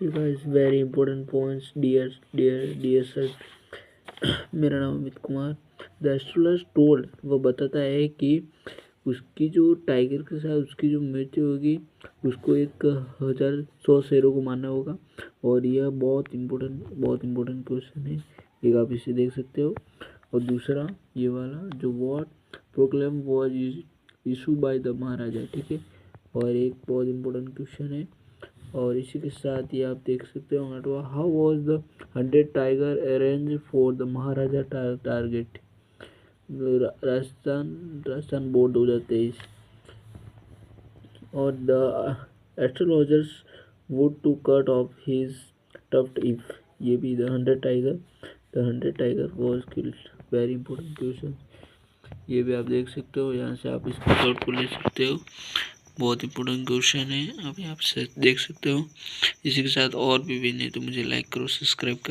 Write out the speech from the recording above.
You guys very important points, dear sir. मेरा नाम Amit Kumar. The एस्ट्रोलॉज told, वो बताता है कि उसकी जो टाइगर के साथ उसकी जो मृत्यु होगी उसको 1,100 शेरों को मारना होगा। और यह बहुत इम्पोर्टेंट क्वेश्चन है, एक आप इसे देख सकते हो। और दूसरा ये वाला जो what proclaim was issue by the Maharaja, ठीक है। और एक बहुत इम्पोर्टेंट क्वेश्चन है, और इसी के साथ ही आप देख सकते हो how was the 100 tiger arrange for the Maharaja target, Rajasthan board 2023। और the astrologers would to cut off his tuft if, ये भी the 100 tiger was killed. Very important question, ये भी आप देख सकते हो, यहाँ से आप इसको शॉर्ट को ले सकते हो। बहुत इंपॉर्टेंट क्वेश्चन है, आप यहाँ से देख सकते हो। इसी के साथ और भी नहीं तो मुझे लाइक करो, सब्सक्राइब करो।